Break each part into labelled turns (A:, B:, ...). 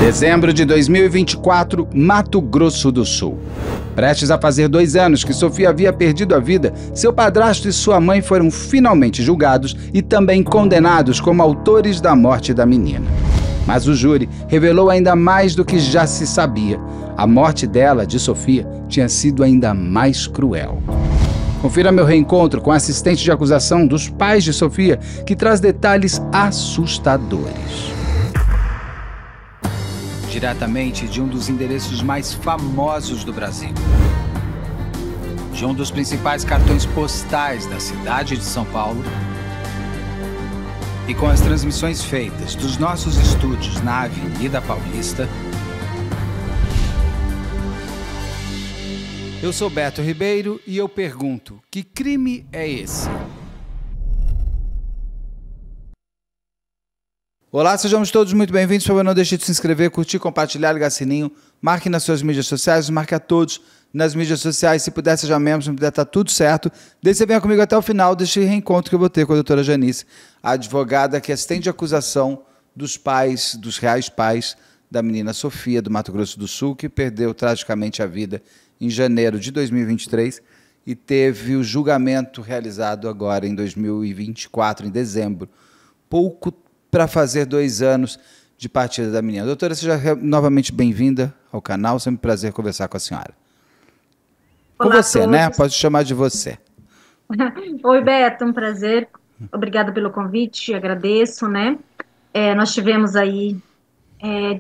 A: Dezembro de 2024, Mato Grosso do Sul. Prestes a fazer 2 anos que Sofia havia perdido a vida, seu padrasto e sua mãe foram finalmente julgados e também condenados como autores da morte da menina. Mas o júri revelou ainda mais do que já se sabia. A morte dela, de Sofia, tinha sido ainda mais cruel. Confira meu reencontro com a assistente de acusação dos pais de Sofia, que traz detalhes assustadores. Diretamente de um dos endereços mais famosos do Brasil. De um dos principais cartões postais da cidade de São Paulo. E com as transmissões feitas dos nossos estúdios na Avenida Paulista. Eu sou Beto Ribeiro e eu pergunto, que crime é esse? Olá, sejamos todos muito bem-vindos. Por favor, não deixe de se inscrever, curtir, compartilhar, ligar sininho. Marque nas suas mídias sociais, marque a todos nas mídias sociais. Se puder, seja membro, se não puder, tá tudo certo. Desde que você venha comigo até o final deste reencontro que eu vou ter com a doutora Janice, a advogada que assistente de acusação dos pais, dos reais pais da menina Sofia, do Mato Grosso do Sul, que perdeu tragicamente a vida em janeiro de 2023 e teve o julgamento realizado agora em 2024, em dezembro, pouco para fazer 2 anos de partida da menina. Doutora, seja novamente bem-vinda ao canal, sempre um prazer conversar com a senhora. Com
B: Olá,
A: você, né? Posso chamar de você.
B: Oi, Beto, um prazer. Obrigada pelo convite, agradeço, né? Nós tivemos aí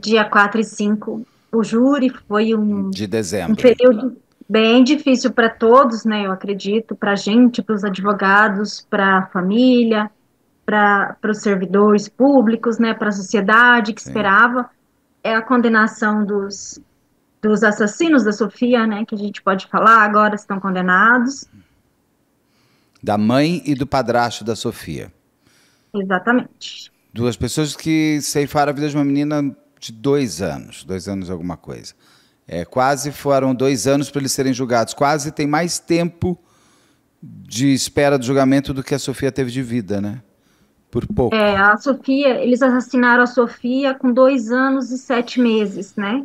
B: dia 4 e 5 o júri, foi
A: De
B: um
A: dezembro.
B: período bem difícil para todos, né? Eu acredito, para a gente, para os advogados, para a família, para os servidores públicos, né? Para a sociedade que esperava a condenação dos assassinos da Sofia, né? Que a gente pode falar, agora estão condenados.
A: Da mãe e do padrasto da Sofia.
B: Exatamente.
A: 2 pessoas que ceifaram a vida de uma menina de 2 anos. 2 anos alguma coisa. Quase foram 2 anos para eles serem julgados. Quase tem mais tempo de espera do julgamento do que a Sofia teve de vida, né? Por pouco.
B: A Sofia, eles assassinaram a Sofia com 2 anos e 7 meses, né?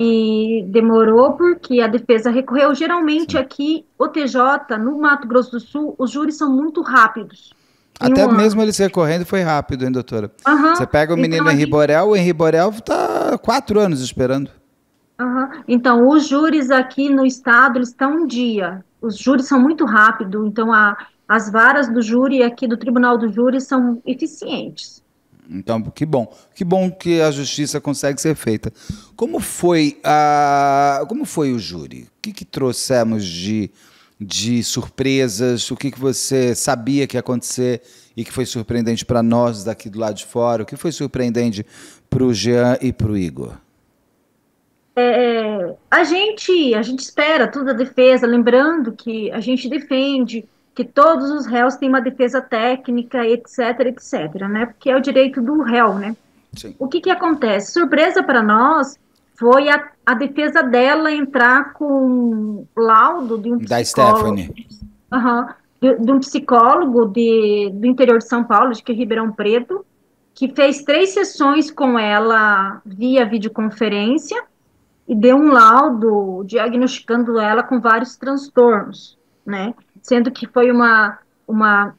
B: E demorou porque a defesa recorreu. Geralmente aqui, o TJ, no Mato Grosso do Sul, os júris são muito rápidos.
A: Até mesmo eles recorrendo foi rápido, hein, doutora? Você pega o menino Henri Borel, o Henri Borel está 4 anos esperando.
B: Então, os júris aqui no estado, eles estão um dia. Os júris são muito rápidos, então as varas do júri aqui do Tribunal do Júri são eficientes.
A: Então, que bom que a justiça consegue ser feita. Como foi o júri? O que trouxemos de surpresas? O que você sabia que ia acontecer e que foi surpreendente para nós daqui do lado de fora? O que foi surpreendente para o Jean e para o Igor?
B: A gente espera toda a defesa, lembrando que a gente defende que todos os réus têm uma defesa técnica, etc, né? Porque é o direito do réu, né?
A: Sim.
B: O que acontece? Surpresa para nós foi a defesa dela entrar com laudo de um psicólogo.
A: Da Stephanie.
B: De um psicólogo do interior de São Paulo, de Ribeirão Preto, que fez 3 sessões com ela via videoconferência e deu um laudo diagnosticando ela com vários transtornos, né? Sendo que foi uma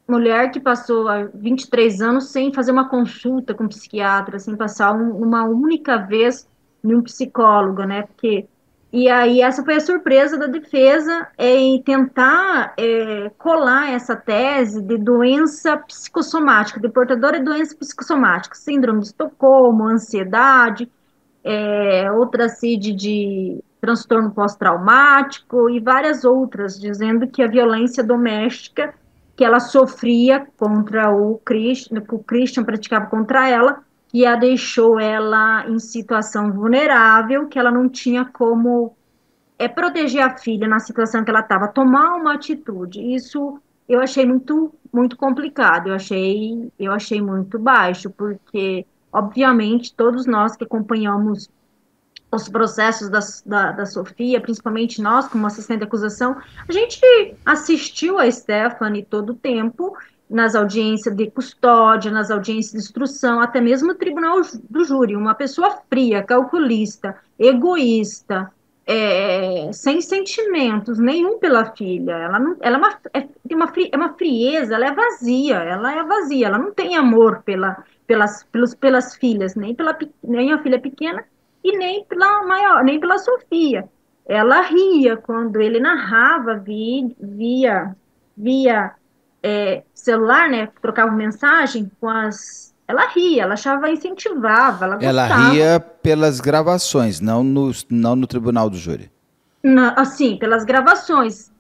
B: mulher que passou 23 anos sem fazer uma consulta com um psiquiatra, sem passar uma única vez em um psicólogo, né? E aí essa foi a surpresa da defesa em tentar colar essa tese de doença psicossomática, de portadora de doença psicossomática, síndrome de Estocolmo, ansiedade, outra CID de transtorno pós-traumático e várias outras, dizendo que a violência doméstica que ela sofria contra o Christian praticava contra ela, que a deixou ela em situação vulnerável, que ela não tinha como proteger a filha na situação que ela estava, tomar uma atitude. Isso eu achei muito, muito complicado, eu achei muito baixo, porque, obviamente, todos nós que acompanhamos os processos da Sofia, principalmente nós, como assistente de acusação, a gente assistiu a Stephanie todo o tempo nas audiências de custódia, nas audiências de instrução, até mesmo no tribunal do júri. Uma pessoa fria, calculista, egoísta, sem sentimentos nenhum pela filha. Ela, não, ela é uma frieza, ela é vazia, ela não tem amor pelas filhas, nem a filha pequena e nem pela maior, nem pela Sofia. Ela ria quando ele narrava via celular, né? Trocava mensagem com as. Ela ria, ela achava, incentivava, ela
A: Ela
B: gostava.
A: ria pelas gravações, não no tribunal do júri.
B: Assim, pelas gravações,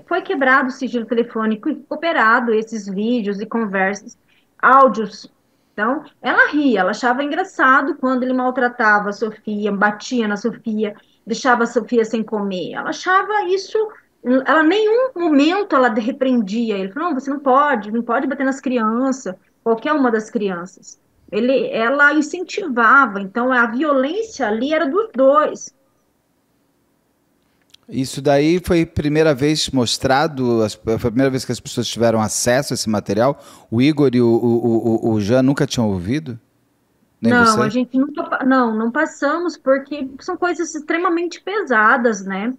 B: foi quebrado o sigilo telefônico e recuperado esses vídeos e conversas, áudios. Então, ela ria, ela achava engraçado quando ele maltratava a Sofia, batia na Sofia, deixava a Sofia sem comer. Ela achava isso, ela em nenhum momento ela repreendia. Ele falou, não, você não pode bater nas crianças, qualquer uma das crianças. Ela incentivava, então a violência ali era dos dois.
A: Isso daí foi a primeira vez mostrado, foi a primeira vez que as pessoas tiveram acesso a esse material. O Igor e o Jean nunca tinham ouvido? Nem
B: Não, a
A: você?
B: gente nunca, não passamos porque são coisas extremamente pesadas, né?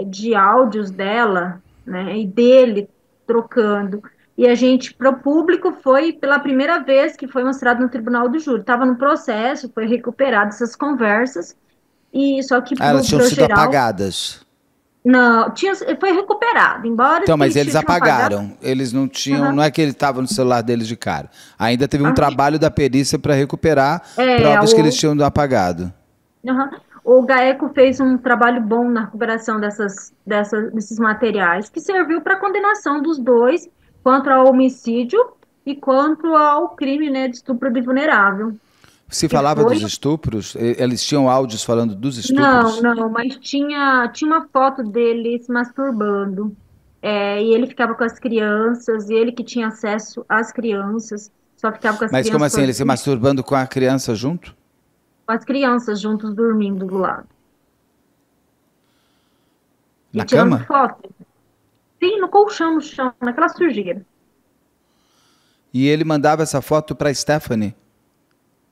B: De áudios dela, né? E dele trocando. E a gente, para o público, foi pela primeira vez que foi mostrado no Tribunal do Júri. Estava no processo, foi recuperado essas conversas, e só que
A: Ah, elas tinham
B: pro
A: sido
B: geral,
A: apagadas.
B: não, foi recuperado, embora
A: Então, mas
B: ele
A: eles
B: tinha apagado.
A: apagaram. Eles não tinham,
B: Aham,
A: não é que ele estava no celular deles de cara. Ainda teve um
B: aham.
A: trabalho da perícia para recuperar
B: É,
A: provas que eles
B: o,
A: tinham apagado.
B: Aham. O GAECO fez um trabalho bom na recuperação desses materiais, que serviu para a condenação dos dois, quanto ao homicídio e quanto ao crime, né, de estupro de vulnerável,
A: Se
B: que
A: falava
B: foi.
A: dos estupros, eles tinham áudios falando dos
B: Não,
A: estupros.
B: não, mas tinha uma foto dele se masturbando, e ele ficava com as crianças, e ele que tinha acesso às crianças, só ficava com as
A: Mas como
B: crianças
A: assim, ele se
B: sozinho,
A: masturbando com a criança junto?
B: com as crianças juntos dormindo do lado, e
A: Na
B: tirando
A: cama?
B: foto. Sim, no colchão, no chão, naquela sujeira.
A: E ele mandava essa foto para Stephanie.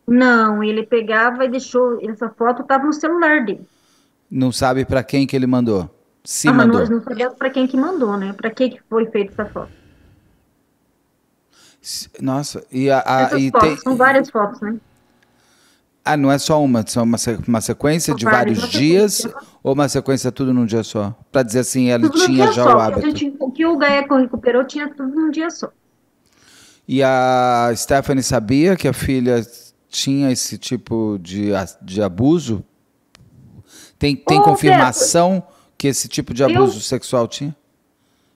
B: Não, ele pegava e deixou. Essa foto estava no celular dele.
A: Não sabe para quem que ele mandou. Se
B: Ah, mas nós
A: mandou.
B: não sabemos para quem que mandou, né? Para que foi feita essa foto?
A: Nossa,
B: Essas
A: e tem.
B: fotos, são várias fotos, né?
A: Ah, não é só uma, são uma sequência
B: São
A: de
B: várias,
A: vários
B: uma sequência.
A: dias ou uma sequência tudo num dia só? Para dizer assim, ele
B: Tudo num
A: tinha
B: dia
A: já o
B: só.
A: hábito.
B: O que o GAECO recuperou tinha tudo num dia só.
A: E a Stephanie sabia que a filha tinha esse tipo de abuso? Tem
B: Ô, Beto,
A: confirmação que esse tipo de abuso
B: eu,
A: sexual tinha?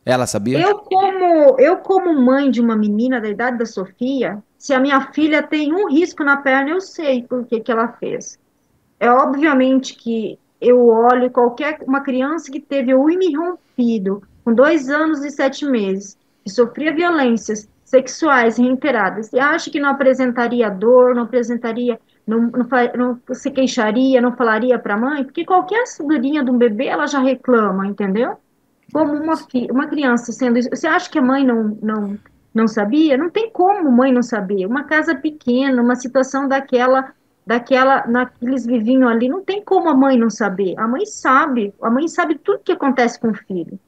A: Ela sabia?
B: eu como mãe de uma menina da idade da Sofia, se a minha filha tem um risco na perna, eu sei por que que ela fez. É obviamente que eu olho qualquer uma criança que teve o ímã rompido com 2 anos e 7 meses, que sofria violências sexuais reiteradas, e acha que não apresentaria dor, não apresentaria, não se queixaria, não falaria para a mãe, porque qualquer segurinha de um bebê ela já reclama, entendeu? Como uma criança sendo isso. Você acha que a mãe não sabia? Não tem como mãe não saber. Uma casa pequena, uma situação que eles viviam ali, não tem como a mãe não saber. A mãe sabe tudo que acontece com o filho.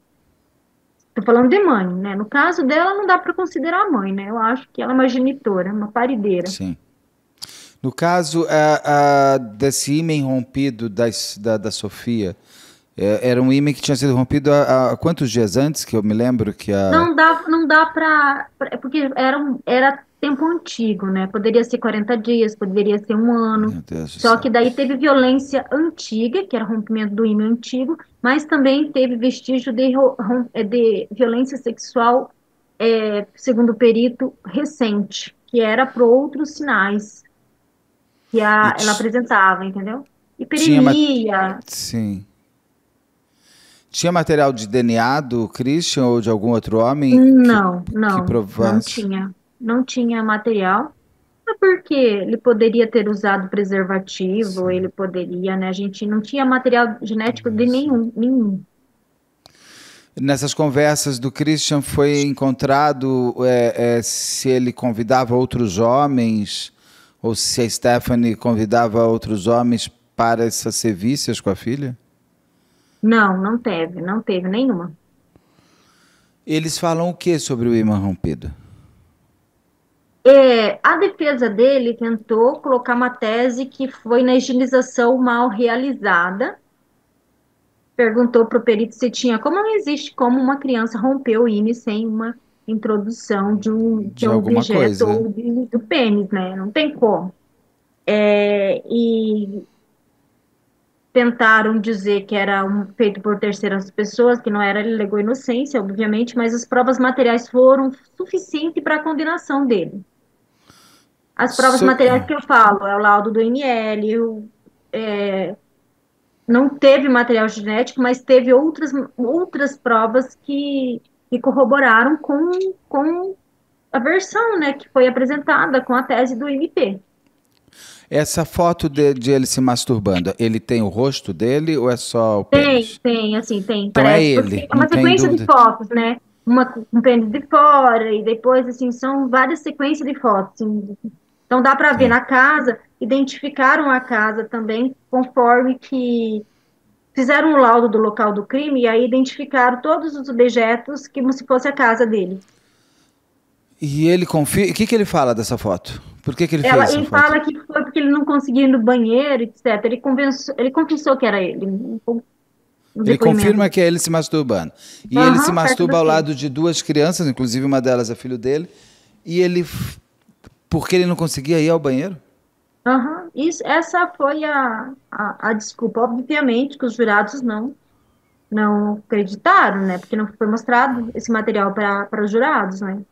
B: Estou falando de mãe, né? No caso dela, não dá para considerar a mãe, né? Eu acho que ela é uma genitora, uma parideira.
A: Sim. No caso desse ímã rompido da Sofia, era um ímã que tinha sido rompido há quantos dias antes, que eu me lembro que a...
B: Não dá porque era tempo antigo, né? Poderia ser 40 dias, poderia ser um ano.
A: Meu Deus do
B: Só que
A: céu.
B: daí teve violência antiga, que era rompimento do ímã antigo, mas também teve vestígio de violência sexual, segundo o perito, recente, que era por outros sinais que
A: E
B: ela apresentava, entendeu?
A: tinha,
B: Hiperemia.
A: sim. Tinha material de DNA do Christian ou de algum outro homem
B: Não,
A: que
B: não
A: provasse?
B: tinha. Não tinha material. É porque ele poderia ter usado preservativo, ele
A: Sim.
B: poderia, né? A gente não tinha material genético de nenhum.
A: Nessas conversas do Christian foi encontrado se ele convidava outros homens ou se a Stephanie convidava outros homens para essas sevícias com a filha?
B: Não, não teve nenhuma.
A: Eles falam o que sobre o imã rompido?
B: A defesa dele tentou colocar uma tese que foi na higienização mal realizada. Perguntou para o perito se tinha, como não existe como uma criança romper o ímã sem uma introdução de
A: De
B: um
A: alguma
B: objeto
A: coisa.
B: ou do pênis, né? Não tem como. E tentaram dizer que era feito por terceiras pessoas, que não era, ele alegou inocência, obviamente, mas as provas materiais foram suficientes para a condenação dele. As provas
A: So-
B: materiais que eu falo, é o laudo do ML, não teve material genético, mas teve outras provas que corroboraram com a versão, né, que foi apresentada com a tese do MP.
A: Essa foto de ele se masturbando, ele tem o rosto dele ou é só o pênis?
B: Assim, tem,
A: Então é
B: parece, porque
A: ele,
B: é
A: não
B: uma
A: tem
B: sequência de
A: dúvida.
B: fotos, né? Uma com o pênis de fora, e depois, assim, são várias sequências de fotos, assim. Então dá para ver
A: Tá.
B: na casa, identificaram a casa também, conforme que fizeram o laudo do local do crime, e aí identificaram todos os objetos como se fosse a casa dele.
A: E ele confia. O que ele fala dessa foto? Por que ele fez essa
B: Ele
A: foto?
B: fala que foi porque ele não conseguia ir no banheiro, etc. Ele confessou que era ele, no
A: Ele
B: depoimento.
A: confirma que é ele se masturbando. E ele se
B: Aham, perto do
A: masturba ao
B: filho.
A: lado de duas crianças, inclusive uma delas é filho dele. E ele. Porque ele não conseguia ir ao banheiro?
B: Aham, essa foi a desculpa. Obviamente que os jurados não acreditaram, né? Porque não foi mostrado esse material para os jurados, né?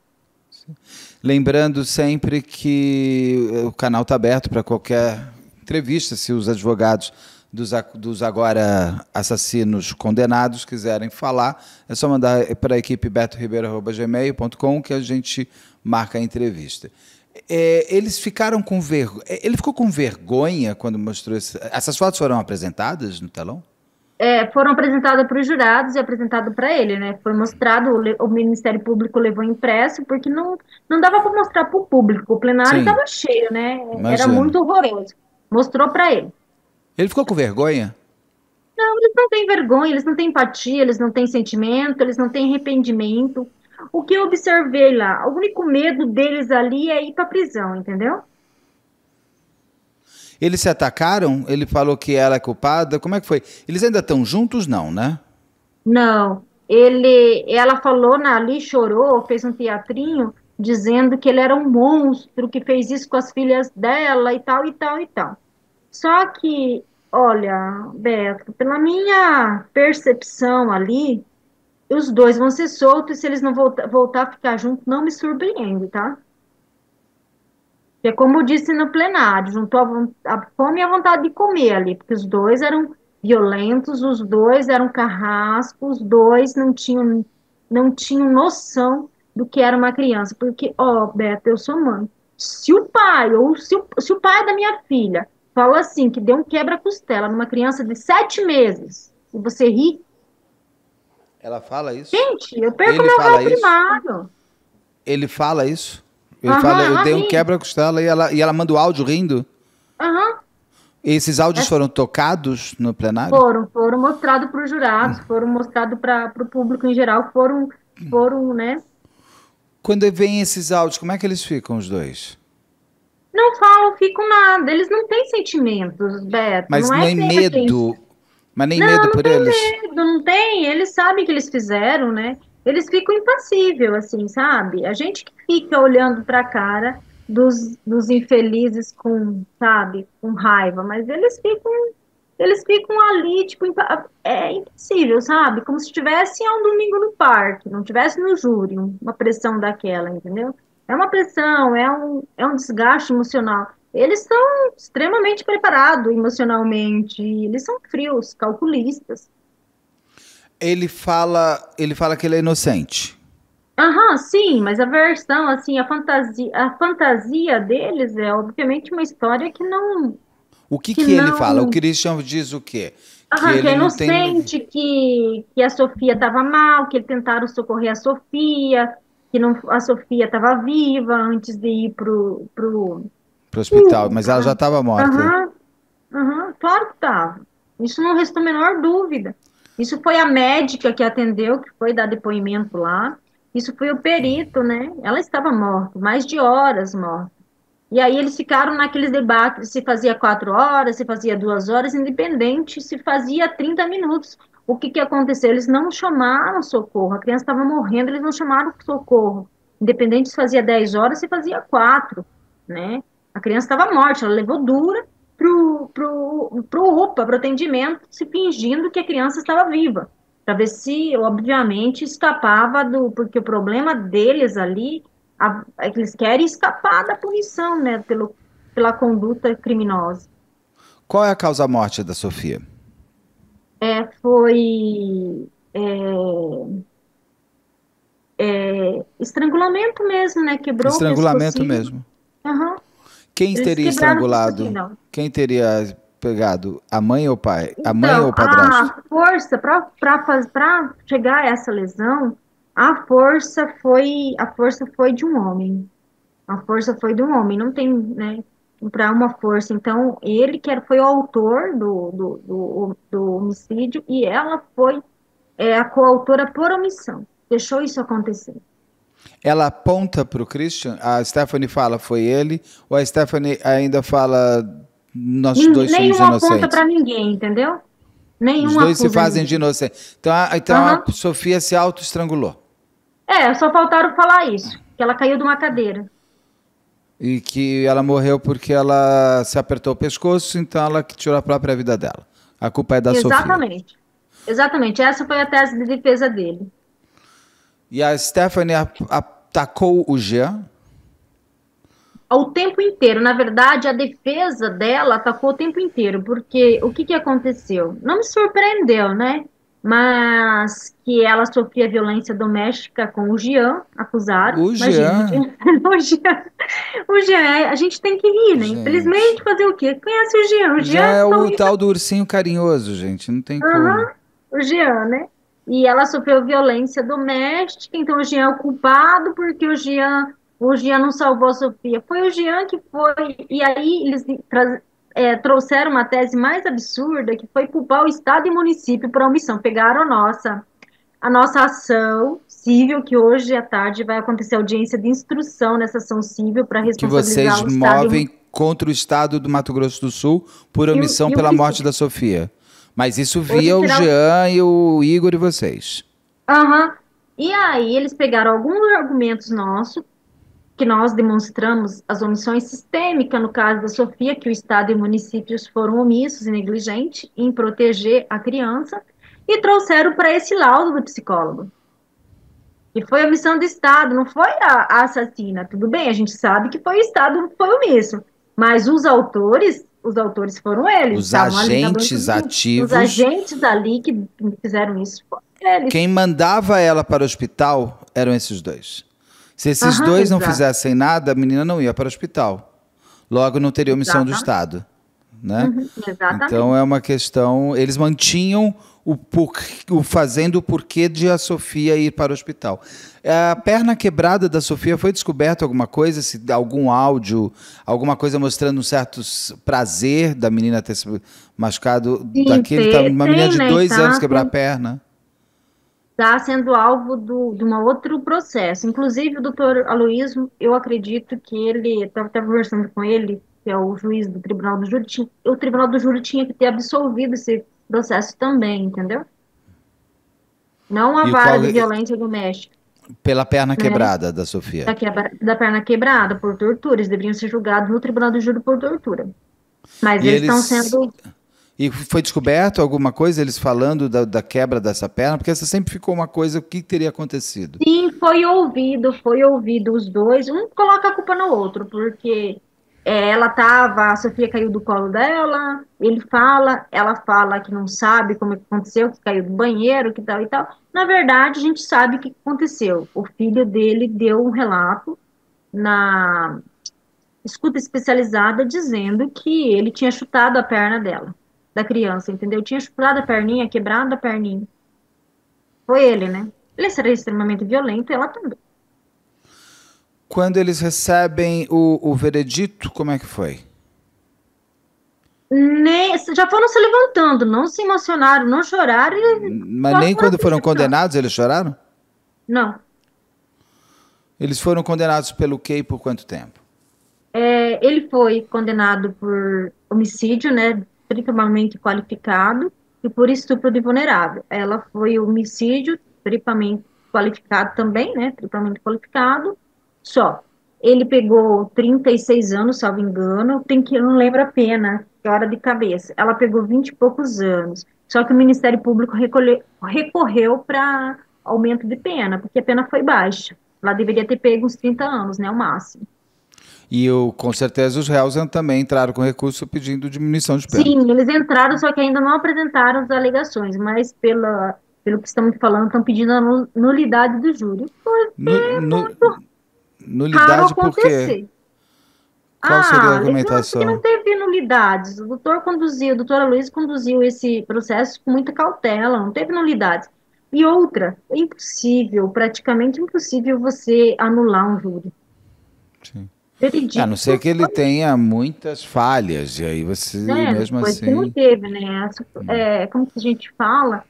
A: Lembrando sempre que o canal está aberto para qualquer entrevista, se os advogados dos agora assassinos condenados quiserem falar, é só mandar para a equipe betoribeiro@gmail.com que a gente marca a entrevista. Eles ficaram com vergonha. Ele ficou com vergonha quando mostrou essas fotos foram apresentadas no telão?
B: Foram apresentadas para os jurados e apresentado para ele, né? Foi mostrado, o Ministério Público levou impresso, porque não dava para mostrar para o público. O plenário
A: Sim,
B: estava cheio, né? Era
A: imagino.
B: muito horroroso. Mostrou para ele.
A: Ele ficou com vergonha?
B: Não, eles não têm vergonha, eles não têm empatia, eles não têm sentimento, eles não têm arrependimento. O que eu observei lá, o único medo deles ali é ir para prisão, entendeu?
A: Eles se atacaram? Ele falou que ela é culpada? Como é que foi? Eles ainda estão juntos, não, né?
B: Não, ela falou ali, chorou, fez um teatrinho, dizendo que ele era um monstro, que fez isso com as filhas dela e tal, e tal, e tal. Só que, olha, Beto, pela minha percepção ali, os dois vão ser soltos e se eles não voltar a ficar juntos, não me surpreende, tá? É como eu disse no plenário, juntou a fome e a vontade de comer ali, porque os dois eram violentos, os dois eram carrascos, os dois não tinham noção do que era uma criança. Porque, ó, Beto, eu sou mãe. Se o pai, ou se o pai da minha filha fala assim, que deu um quebra-costela numa criança de 7 meses, e você ri,
A: Ela fala isso?
B: gente, eu perco
A: Ele
B: meu réu
A: fala isso?
B: primário.
A: Ele fala isso? Ele
B: Aham,
A: fala, eu
B: ela
A: dei um
B: ri.
A: quebra-costela e ela manda o áudio rindo?
B: Aham.
A: E esses áudios
B: É,
A: foram tocados no plenário?
B: foram mostrados para os jurados, foram mostrados para o público em geral, foram, né?
A: Quando vem esses áudios, como é que eles ficam, os dois?
B: Não falam, ficam nada. Eles não têm sentimentos, Beto.
A: Mas
B: Não é
A: nem
B: que nem a gente.
A: medo. Mas nem
B: Não,
A: medo
B: não
A: por
B: tem
A: eles?
B: medo, não tem. Eles sabem que eles fizeram, né? Eles ficam impassíveis, assim, sabe? A gente que fica olhando para a cara dos infelizes com, sabe, com raiva, mas eles ficam ali, tipo, impossível, sabe? Como se estivesse um domingo no parque, não estivesse no júri, uma pressão daquela, entendeu? É uma pressão, é um desgaste emocional. Eles são extremamente preparados emocionalmente, eles são frios, calculistas.
A: Ele fala que ele é inocente.
B: Aham, sim, mas a versão, assim, a fantasia deles é obviamente uma história que não.
A: O que
B: que
A: que ele fala? O
B: não,
A: Christian diz o quê? Que
B: aham, que é
A: ele não tem...
B: inocente, que a Sofia estava mal, que tentaram socorrer a Sofia, que não, a Sofia estava viva antes de ir
A: Para o hospital, mas ela já estava morta.
B: Aham, aham, claro que estava. Isso não restou a menor dúvida. Isso foi a médica que atendeu, que foi dar depoimento lá. Isso foi o perito, né? Ela estava morta, mais de horas morta. E aí eles ficaram naqueles debates se fazia 4 horas, se fazia 2 horas, independente, se fazia 30 minutos. O que que aconteceu? Eles não chamaram socorro. A criança estava morrendo, eles não chamaram socorro. Independente se fazia 10 horas, se fazia 4, né? A criança estava morta, ela levou dura pro UPA, pro atendimento, se fingindo que a criança estava viva, para ver se, obviamente, escapava porque o problema deles ali é que eles querem escapar da punição, né, pela conduta criminosa.
A: Qual é a causa-morte da Sofia?
B: Foi estrangulamento mesmo, né? Quebrou o
A: Estrangulamento
B: pescocinho.
A: mesmo.
B: Aham.
A: Quem
B: Eles
A: teria
B: quebraram o
A: estrangulado?
B: pescocinho.
A: Quem teria pegado? A mãe ou o pai? A mãe ou
B: Então,
A: o padrasto?
B: a força para chegar a essa lesão, a força foi de um homem. A força foi de um homem, não tem, né, para uma força. Então, ele foi o autor do homicídio e ela foi a coautora por omissão. Deixou isso acontecer.
A: Ela aponta para o Christian? A Stephanie fala, foi ele? Ou a Stephanie ainda fala, nós dois somos
B: Nenhum aponta
A: inocentes?
B: para ninguém, entendeu?
A: Os
B: Nenhum
A: dois se
B: acusa
A: fazem de
B: ninguém.
A: inocentes. Então a
B: Aham.
A: Sofia se auto-estrangulou.
B: Só faltaram falar isso, que ela caiu de uma cadeira.
A: E que ela morreu porque ela se apertou o pescoço, então ela que tirou a própria vida dela. A culpa é da Sofia.
B: Exatamente. Exatamente. Essa foi a tese de defesa dele.
A: E a Stephanie atacou o Jean.
B: Ao tempo inteiro. Na verdade, a defesa dela atacou o tempo inteiro, porque o que que aconteceu? Não me surpreendeu, né? Mas que ela sofria violência doméstica com o Jean, acusaram.
A: O
B: Imagina,
A: Jean,
B: o Jean, a gente tem que rir, né?
A: gente.
B: Infelizmente, fazer o quê? Conhece o Jean? O
A: O Jean
B: Jean
A: é o
B: talvez.
A: tal do ursinho carinhoso, gente. Não tem como.
B: Aham, o Jean, né? E ela sofreu violência doméstica, então o Jean é o culpado, porque o Jean não salvou a Sofia. Foi o Jean que foi. E aí eles trouxeram uma tese mais absurda, que foi culpar o Estado e município por omissão. Pegaram a nossa ação civil, que hoje à tarde vai acontecer audiência de instrução nessa ação civil para
A: Que vocês
B: responsabilizar o Estado
A: movem contra o estado do Mato Grosso do Sul por omissão
B: e o
A: pela morte
B: município.
A: da Sofia. Mas isso
B: Hoje
A: via o
B: será.
A: Jean e o Igor e vocês.
B: Aham. E aí eles pegaram alguns argumentos nossos, que nós demonstramos as omissões sistêmicas, no caso da Sofia, que o Estado e municípios foram omissos e negligentes em proteger a criança, e trouxeram para esse laudo do psicólogo, que foi a omissão do Estado, não foi a assassina. Tudo bem, a gente sabe que foi o Estado que foi omisso, mas os autores foram eles,
A: Os
B: estavam ali na
A: agentes
B: os
A: ativos,
B: agentes ali que fizeram isso foram eles.
A: quem mandava ela para o hospital eram esses dois. Se esses
B: Aham,
A: dois não
B: exato,
A: fizessem nada, a menina não ia para o hospital. Logo, não teria omissão do
B: exatamente,
A: Estado, né? Então
B: exatamente.
A: é uma questão. Eles mantinham fazendo o porquê de a Sofia ir para o hospital. A perna quebrada da Sofia, foi descoberto alguma coisa, se algum áudio, alguma coisa mostrando um certo prazer da menina ter se machucado
B: Sim,
A: daquele, uma menina
B: tem,
A: de
B: né?
A: 2 anos quebrar a perna.
B: Tá sendo alvo de um outro processo. Inclusive, o doutor Aloysio, eu acredito que ele, estava conversando com ele, que é o juiz do Tribunal do Júri, o Tribunal do Júri tinha que ter absolvido esse processo também, entendeu? Não a
A: E
B: vara
A: qual,
B: de violência doméstica,
A: pela perna
B: né?
A: quebrada da Sofia.
B: Da perna quebrada por tortura, eles deveriam ser julgados no Tribunal do Júri por tortura. Mas
A: E
B: eles estão
A: eles.
B: sendo.
A: E foi descoberto alguma coisa, eles falando da quebra dessa perna? Porque essa sempre ficou uma coisa, o que teria acontecido?
B: Sim, foi ouvido os dois. Um coloca a culpa no outro, porque a Sofia caiu do colo dela, ela fala que não sabe como é que aconteceu, que caiu do banheiro, que tal e tal. Na verdade, a gente sabe o que aconteceu. O filho dele deu um relato na, escuta especializada dizendo que ele tinha chutado a perna dela, da criança, entendeu? Tinha chutado a perninha, quebrado a perninha. Foi ele, né? Ele seria extremamente violento, ela também.
A: Quando eles recebem o veredito, como é que foi?
B: Já foram se levantando, não se emocionaram, não choraram e
A: Mas
B: só
A: nem
B: foram
A: quando
B: se
A: foram
B: levantando.
A: condenados eles choraram?
B: Não.
A: Eles foram condenados pelo quê e por quanto tempo?
B: Ele foi condenado por homicídio, né, triplamente qualificado, e por estupro de vulnerável. Ela foi homicídio, triplamente qualificado também, né, triplamente qualificado, só. Ele pegou 36 anos, salvo engano, eu não lembro a pena, que hora de cabeça. Ela pegou 20 e poucos anos, só que o Ministério Público recorreu para aumento de pena, porque a pena foi baixa. Ela deveria ter pego uns 30 anos, né, o máximo.
A: Com certeza os réus também entraram com recurso pedindo diminuição de pena.
B: Sim, eles entraram, só que ainda não apresentaram as alegações, mas pelo que estamos falando, estão pedindo a nulidade do júri. Porque
A: Nu-
B: é
A: nu-
B: muito raro
A: Nulidade por quê?
B: acontecer.
A: Qual seria a
B: Porque não
A: argumentação?
B: teve nulidades. O doutor Luiz conduziu esse processo com muita cautela, não teve nulidades. E outra, é impossível, praticamente impossível você anular um júri.
A: Sim. A não ser
B: Veredicto
A: que ele tenha muitas falhas, e aí você, mesmo
B: coisa que não
A: assim.
B: teve, né? Como que a gente fala?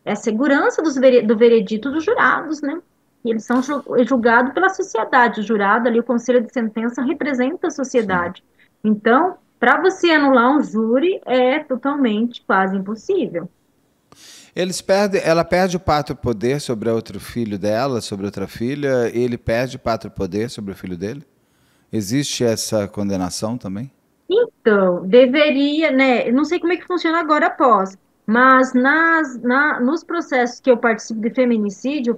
B: É a segurança do veredito dos jurados, né? E eles são julgados pela sociedade. O jurado ali, o conselho de sentença, representa a
A: Sim.
B: sociedade. Então, para você anular um júri, é totalmente quase impossível.
A: Ela perde o pátrio poder sobre outro filho dela, sobre outra filha, ele perde o pátrio poder sobre o filho dele? Existe essa condenação também?
B: Então, deveria, né? Eu não sei como é que funciona agora após, mas nos processos que eu participo de feminicídio,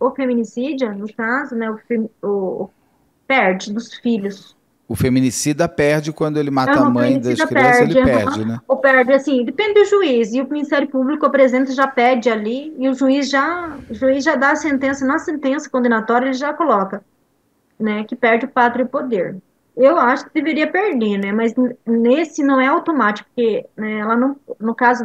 B: o feminicídio, no caso, né? Perde dos filhos.
A: O feminicida perde quando ele mata a
B: O
A: mãe das
B: feminicida
A: crianças, ele
B: perde,
A: perde, né?
B: ou perde, assim, depende do juiz. E o Ministério Público apresenta, já pede ali, e o juiz já dá a sentença, na sentença condenatória, ele já coloca, né, que perde o pátrio poder. Eu acho que deveria perder, né, mas nesse não é automático, porque, né, ela não, no caso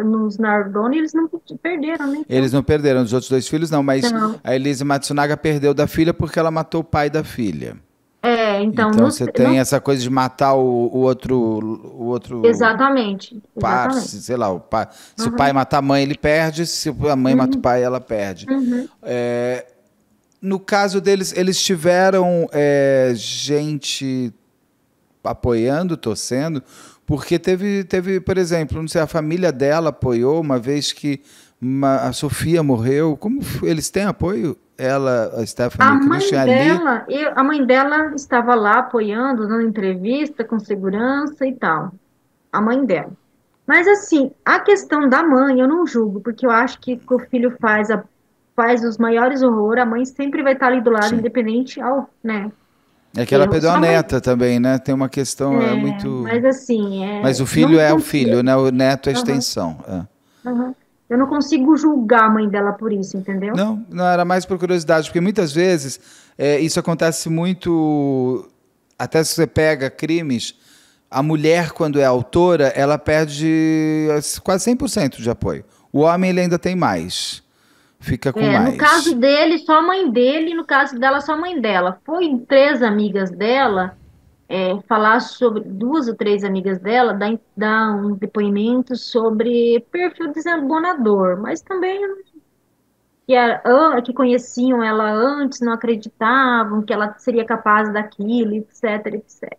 B: nos Nardoni, eles não perderam, né, então,
A: Eles não perderam, os outros dois filhos não, mas
B: não.
A: a Elise Matsunaga perdeu da filha porque ela matou o pai da filha.
B: Então,
A: Então você tem essa coisa de matar o outro
B: exatamente,
A: par,
B: exatamente.
A: sei lá, se o pai
B: Uhum,
A: matar a mãe, ele perde, se a mãe mata o
B: uhum,
A: pai, ela perde.
B: uhum.
A: No caso deles, eles tiveram gente apoiando, torcendo, porque teve, por exemplo, não sei, a família dela apoiou uma vez que a Sofia morreu. Eles têm apoio? Ela, a Stephanie e o Christian ali.
B: A mãe dela estava lá apoiando, dando entrevista com segurança e tal. A mãe dela. Mas assim, a questão da mãe eu não julgo, porque eu acho que o filho faz os maiores horrores, a mãe sempre vai estar ali do lado,
A: Sim.
B: independente ao, né,
A: É que ela
B: erro.
A: perdeu a
B: Só a mãe,
A: neta também, né? Tem uma questão, muito.
B: mas assim,
A: Mas o filho
B: não
A: é o
B: consigo,
A: filho, né? O neto é a
B: aham,
A: extensão. É.
B: aham. Eu não consigo julgar a mãe dela por isso, entendeu?
A: Não, não era mais por curiosidade, porque muitas vezes isso acontece muito. Até se você pega crimes, a mulher, quando é autora, ela perde quase 100% de apoio. O homem ele ainda tem mais, fica com
B: No caso
A: mais.
B: dele, só a mãe dele, no caso dela, só a mãe dela. Foi três amigas dela falar sobre, duas ou três amigas dela, dar um depoimento sobre perfil desabonador, mas também que conheciam ela antes, não acreditavam que ela seria capaz daquilo, etc, etc,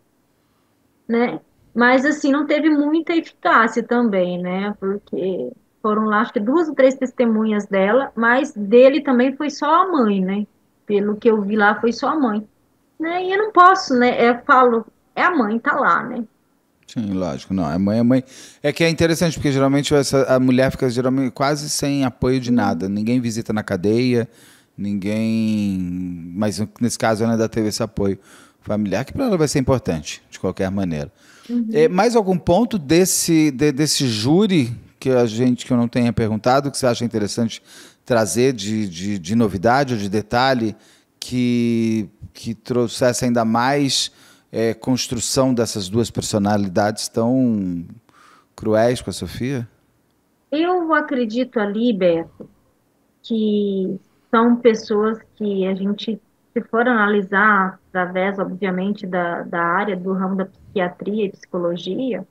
B: né? Mas assim, não teve muita eficácia também, né? Porque foram lá, acho que duas ou três testemunhas dela, mas dele também foi só a mãe, né? Pelo que eu vi lá, foi só a mãe, né? E eu não posso, né? Eu falo, é a mãe, tá lá, né?
A: Sim, lógico, não. É mãe. É que é interessante, porque geralmente a mulher fica geralmente quase sem apoio de nada. Ninguém visita na cadeia, ninguém. Mas nesse caso ela ainda teve esse apoio familiar, que para ela vai ser importante, de qualquer maneira.
B: Uhum.
A: Mais algum ponto desse júri que eu não tenha perguntado, que você acha interessante trazer de novidade ou de detalhe, que trouxesse ainda mais construção dessas duas personalidades tão cruéis com a Sofia?
B: Eu acredito ali, Beto, que são pessoas que a gente, se for analisar através, obviamente, da área do ramo da psiquiatria e psicologia,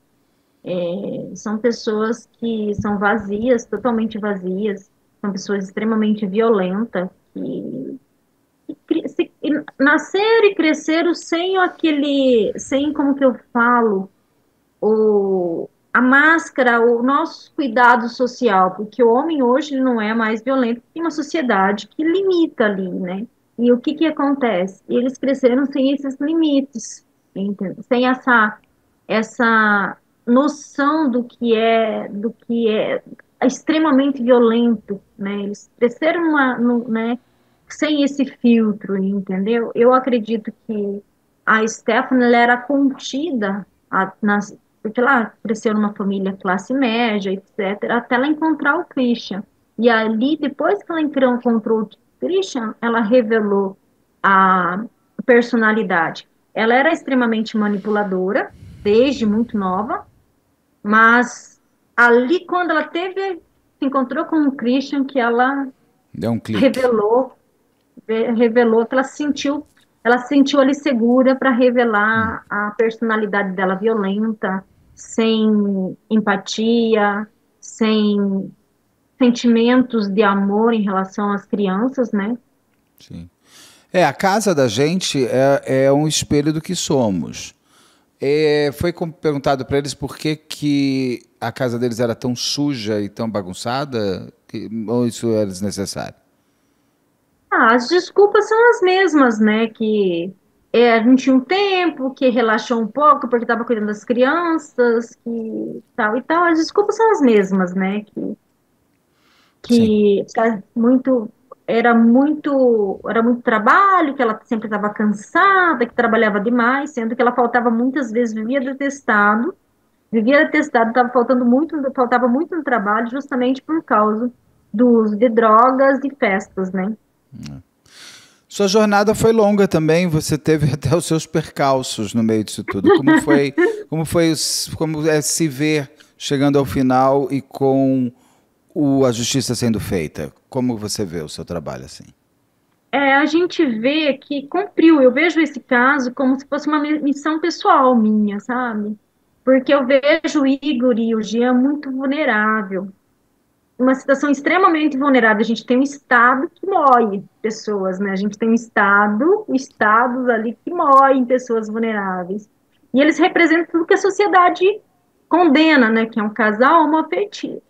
B: são pessoas que são vazias, totalmente vazias, são pessoas extremamente violentas, nasceram e cresceram sem aquele, sem, como que eu falo, a máscara, o nosso cuidado social, porque o homem hoje ele não é mais violento, tem uma sociedade que limita ali, né? E o que que acontece? Eles cresceram sem esses limites, entende? Sem essa noção do que é extremamente violento, né? Eles cresceram né, sem esse filtro, entendeu? Eu acredito que a Stephanie ela era contida porque ela cresceu numa família classe média, etc., até ela encontrar o Christian. E ali, depois que ela encontrou o Christian, ela revelou a personalidade. Ela era extremamente manipuladora, desde muito nova, mas ali, quando ela se encontrou com o Christian, que ela
A: Deu um clique.
B: revelou que ela se sentiu ali segura para revelar a personalidade dela violenta, sem empatia, sem sentimentos de amor em relação às crianças, né?
A: Sim. A casa da gente é um espelho do que somos. Foi perguntado para eles por que a casa deles era tão suja e tão bagunçada, ou isso era desnecessário?
B: As desculpas são as mesmas, né? Que a gente tinha um tempo, que relaxou um pouco porque estava cuidando das crianças, que tal e tal. As desculpas são as mesmas, né?
A: Sim.
B: Que era muito trabalho, que ela sempre estava cansada, que trabalhava demais, sendo que ela faltava muitas vezes, vivia atestado, faltava muito no trabalho, justamente por causa do uso de drogas e festas, né?
A: Sua jornada foi longa também, você teve até os seus percalços no meio disso tudo. Como é se ver chegando ao final e com a justiça sendo feita? Como você vê o seu trabalho assim?
B: A gente vê que cumpriu. Eu vejo esse caso como se fosse uma missão pessoal minha, sabe? Porque eu vejo o Igor e o Jean muito vulnerável, uma situação extremamente vulnerável. A gente tem um Estado que moe pessoas, né? A gente tem estados ali que moem pessoas vulneráveis. E eles representam tudo que a sociedade condena, né? Que é um casal homoafetivo,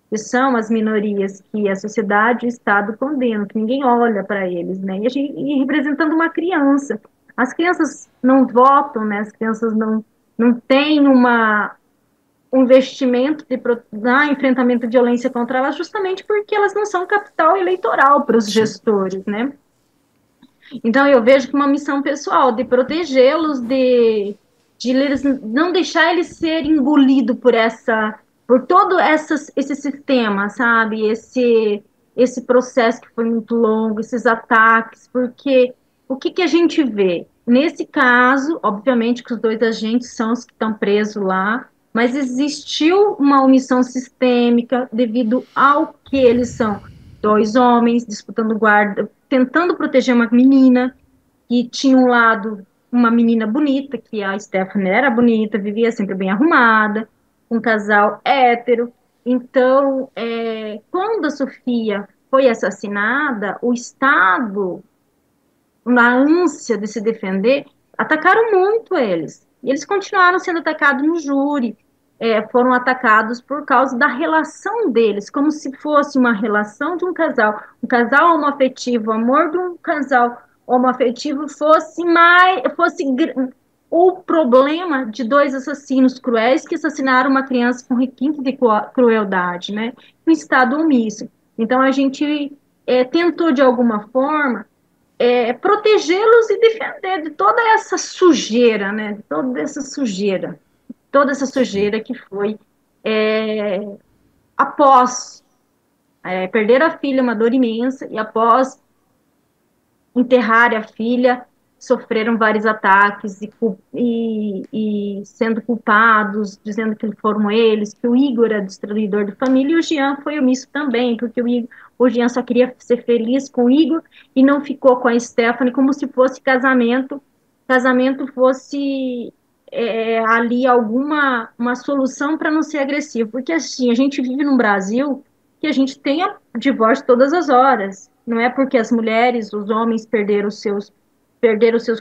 B: que são as minorias que a sociedade e o Estado condenam, que ninguém olha para eles, né? E representando uma criança. As crianças não votam, né? As crianças não têm um investimento enfrentamento de violência contra elas, justamente porque elas não são capital eleitoral para os
A: Sim.
B: gestores, né? Então eu vejo que uma missão pessoal de protegê-los, de eles não deixar eles ser engolido por todo esse sistema, sabe? Esse processo que foi muito longo, esses ataques, porque o que a gente vê? Nesse caso, obviamente que os dois agentes são os que estão presos lá, mas existiu uma omissão sistêmica devido ao que eles são dois homens disputando guarda, tentando proteger uma menina que tinha um lado uma menina bonita, que a Stephanie era bonita, vivia sempre bem arrumada, um casal hétero. Então, quando a Sofia foi assassinada, o Estado, na ânsia de se defender, atacaram muito eles. E eles continuaram sendo atacados no júri, foram atacados por causa da relação deles, como se fosse uma relação de um casal homoafetivo, o amor de um casal homoafetivo fosse o problema de dois assassinos cruéis que assassinaram uma criança com requinte de crueldade, né? Um Estado omisso. Então a gente tentou de alguma forma protegê-los e defender de toda essa sujeira, né? De toda essa sujeira que foi após perder a filha, uma dor imensa, e após enterrar a filha, sofreram vários ataques e sendo culpados, dizendo que foram eles, que o Igor era destruidor de família, e o Jean foi omisso também, porque o Jean só queria ser feliz com o Igor e não ficou com a Stephanie, como se fosse casamento fosse ali uma solução para não ser agressivo, porque assim, a gente vive num Brasil que a gente tem divórcio todas as horas, não é porque as mulheres, os homens perderam seus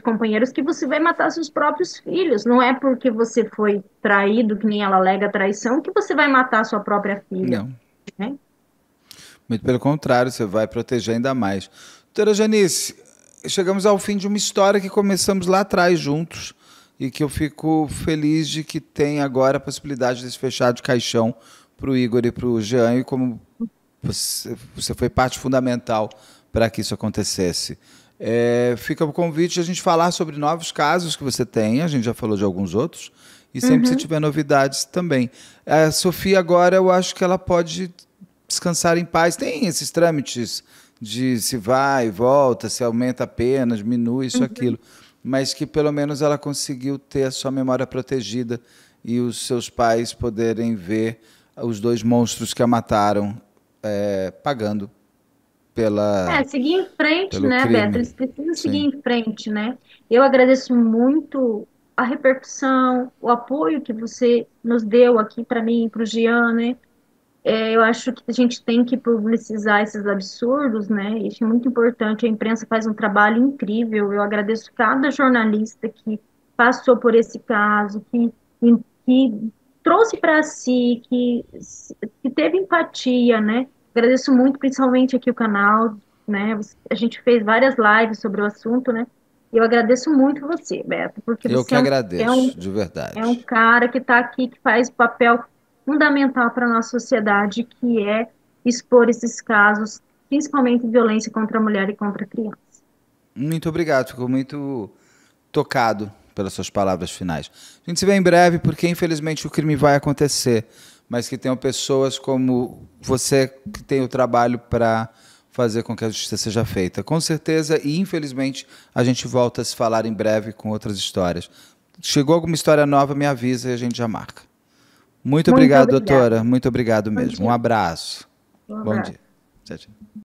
B: companheiros que você vai matar seus próprios filhos, não é porque você foi traído, que nem ela alega traição, que você vai matar sua própria filha,
A: Não.
B: né?
A: Muito pelo contrário, você vai proteger ainda mais. Doutora Janice, chegamos ao fim de uma história que começamos lá atrás juntos e que eu fico feliz de que tem agora a possibilidade de se fechar de caixão para o Igor e para o Jean, e como você foi parte fundamental para que isso acontecesse. Fica o convite de a gente falar sobre novos casos que você tem, a gente já falou de alguns outros, e sempre se tiver novidades também. A Sofia agora, eu acho que ela pode descansar em paz. Tem esses trâmites de se vai e volta, se aumenta a pena, diminui isso, aquilo, mas que pelo menos ela conseguiu ter a sua memória protegida e os seus pais poderem ver os dois monstros que a mataram pagando
B: Seguir em frente,
A: pelo
B: né, Beto?
A: crime.
B: Eles precisam seguir
A: Sim.
B: em frente, né? Eu agradeço muito a repercussão, o apoio que você nos deu aqui para mim, para o Gian, né? Eu acho que a gente tem que publicizar esses absurdos, né? Isso é muito importante. A imprensa faz um trabalho incrível. Eu agradeço cada jornalista que passou por esse caso, que trouxe para si, que teve empatia, né? Agradeço muito, principalmente aqui o canal, né? A gente fez várias lives sobre o assunto, né? E eu agradeço muito você, Beto, porque
A: Eu
B: você
A: que agradeço, de
B: é um
A: verdade.
B: cara que está aqui, que faz o papel fundamental para a nossa sociedade, que é expor esses casos, principalmente violência contra a mulher e contra a criança.
A: Muito obrigado, fico muito tocado pelas suas palavras finais. A gente se vê em breve, porque infelizmente o crime vai acontecer, mas que tenham pessoas como você que tem o trabalho para fazer com que a justiça seja feita. Com certeza, e infelizmente, a gente volta a se falar em breve com outras histórias. Chegou alguma história nova, me avisa e a gente já marca. Muito
B: Muito
A: obrigado,
B: obrigada.
A: doutora. Muito obrigado
B: Bom
A: mesmo. Um
B: dia.
A: abraço.
B: Um
A: Bom
B: abraço.
A: dia. Tchau, tchau.